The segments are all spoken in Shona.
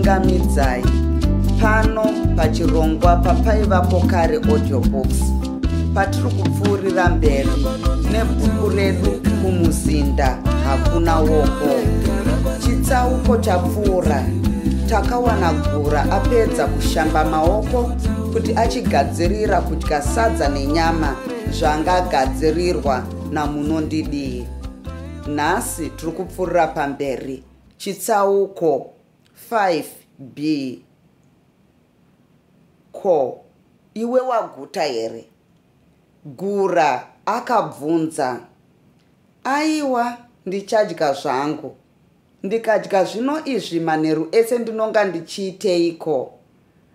kukungamidzai pano pachirongwa papaivapo kare audiobox patiri kupfuurira mberi nebhuku redu kumuzinda hakuna woko. Chitsauko chapfuura takawana Gura apedza kushamba maoko kuti achigadzirira kudya sadza nenyama zvangagadzirirwa namunondidii. Nhasi tiri kupfuurira pamberi chitsauko 5b. Ko, iwe waguta here? Gura akabvunza. Aiwa, ndichadya zvangu. Ndikadya zvino izvi manheru ese ndinonga ndichiiteiko?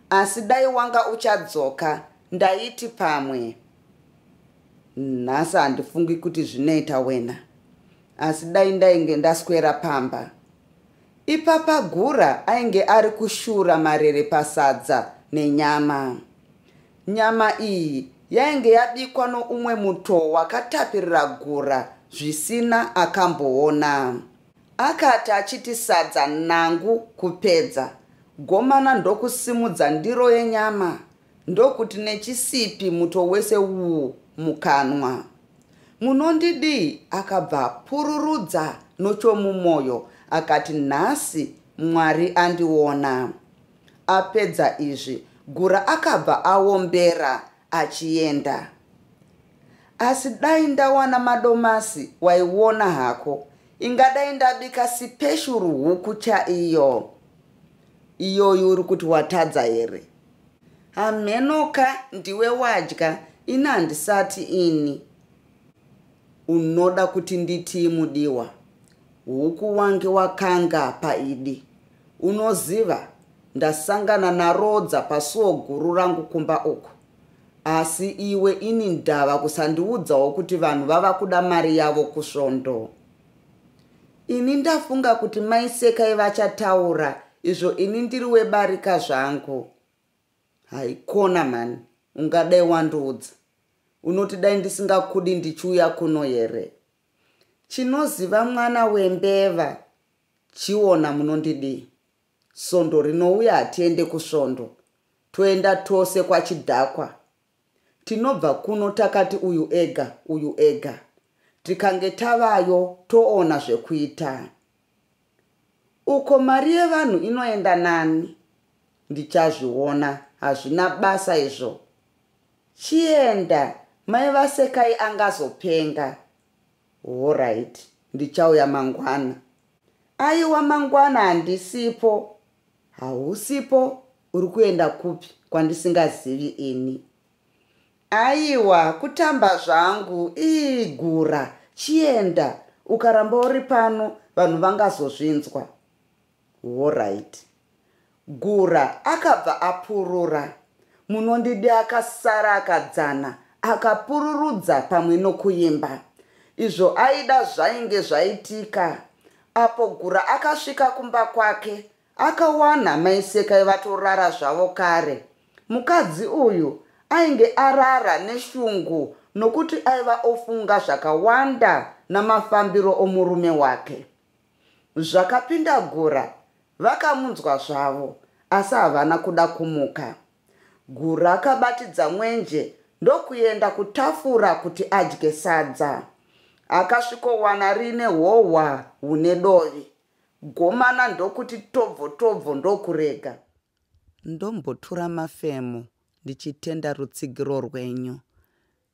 Asi dai wanga uchadzoka, ndaiti pamwe. Nhasi handifungi kuti zvinoita wena. Asi dai ndainge ndaswera pamba. Ipapa Gura ainge ari kushura marere pasadza nenyama. Nyama iyi yainge yabikwa noumwe muto wakatapirira Gura zvisina akamboona. Akati achiti sadza nangu kupedza, Gomana ndokusimudza ndiro yenyama, ndokuti nechisipi muto wese uwu mukanwa. Munondidii akabva pururudza nochomumoyo akati, nhasi Mwari andiona. Apedza izvi Gura akabva aombera achienda. Asi dai ndawana madomasi waiona hako, ingadai ndabika sipeshuru huku chaiyo. Iyoyo uri kuti watadza here? Hamenoka ndiwe wadya, ini handisati ini. Unoda kuti nditi mudiwa? Huku wange wakanga paidi. Unoziva, ndasangana narodza pasuo guru rangu kumba uku. Asi iwe ini ndava kusandiudzawo kuti vanhu vava kuda mari yavo kusvondo. Ini ndafunga kuti maisekai vachataura izvo ini ndiri webarika zvangu. Haikona mani, ungadai wandiudza. Unoti dai ndisingakudi ndichiuya kuno here? Chinoziva mwana wembeva, chiona munondidii. Svondo rinouya hatiende kusvondo, toenda tose kwachidhakwa. Tinobva kuno takati uyu ega, uyu ega. Tikange tavayo toona zvekuita. Uko mari yevanhu inoenda nani? Ndichazviona, hazvina basa izvo. Chienda, mai vasekai angazopenga. Alright, ndichauya mangwana. Aiwa mangwana handisipo. Hausipo, uri kuenda kupi kwandisingazivi ini? Aiwa, kutamba zvangu, Gura, chienda. Ukaramba uri pano, vanhu vangazozvinzwa. Alright. Gura akabva apurura. Munondidii akasara akadzana, akapururudza pamwe nokuimba. Izvo aida zvainge zvaitika. Apo Gura akasvika kumba kwake, akawana maisekai vatorara zvavo kare. Mukadzi uyu ainge arara neshungu nokuti aiva ofunga zvakawanda namafambiro omurume wake. Zvakapinda Gura, vakamunzwa zvavo, asi havana kuda kumuka. Gura akabatidza mwenje ndokuenda kutafura kuti adye sadza. Akasvikowana rine hwohwa hune dovi. Gomana ndokuti tobvo tobvo ndokurega. Ndombotura mafemo ndichitenda rutsigiro rwenyu.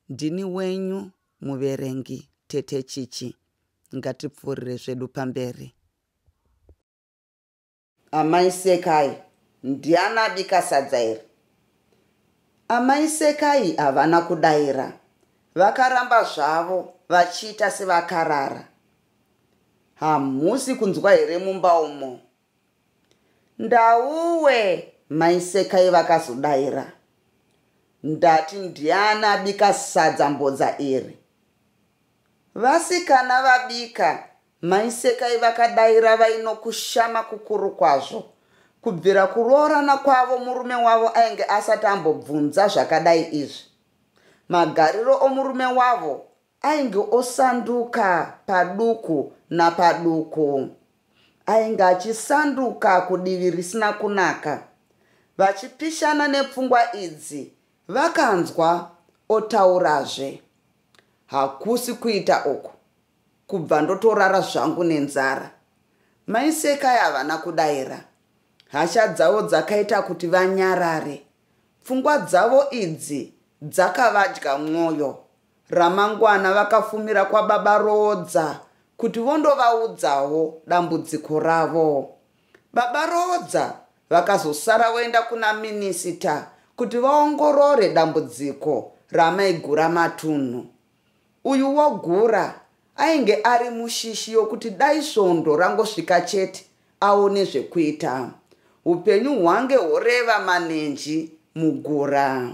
Ndini wenyu muverengi Tete Chichi. Ngatipfuurire zvedu pamberi. Amai Sekai, ndiani abika sadza here? Amai Sekai havana kudaira. Vakaramba zvavo vachiita sevakarara. Hamusi kunzwa here mumba umo? Ndauwe, mai Sekai vakazodaira. Ndati ndiani abika sadza mbodza iri? Vasikana vabika, mai Sekai vakadaira vainokushama kukuru kwazvo. Kubvira kuroorana kwavo murume wavo ainge asati ambobvunza zvakadai izvi. Magariro omurume wavo ainge osanduka paduku napaduku. ainge achisanduka kudivi risina kunaka. Vachipishana nepfungwa idzi, vakanzwa otaurazve. Hakusi kuita uku, kubva ndotorara zvangu nenzara. Mai Sekai havana kudayira. Hasha dzavo dzakaita kuti vanyarare. Pfungwa dzavo idzi dzakavadya mwoyo. Ramangwana vakafumira kwa baba Rodza kuti vondovaudzawo dambudziko ravo. Baba Rodza vakazosara voenda kuna minisita kuti vaongorore dambudziko ramai Gura Matunhu. Uyu wogura ainge ari mushishi yokuti dai svondo rangosvika chete aone zvekuita. Upenyu hwange horeva manenji muGura.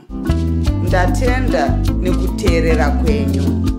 Ndatenda nekuteerera kwenyu.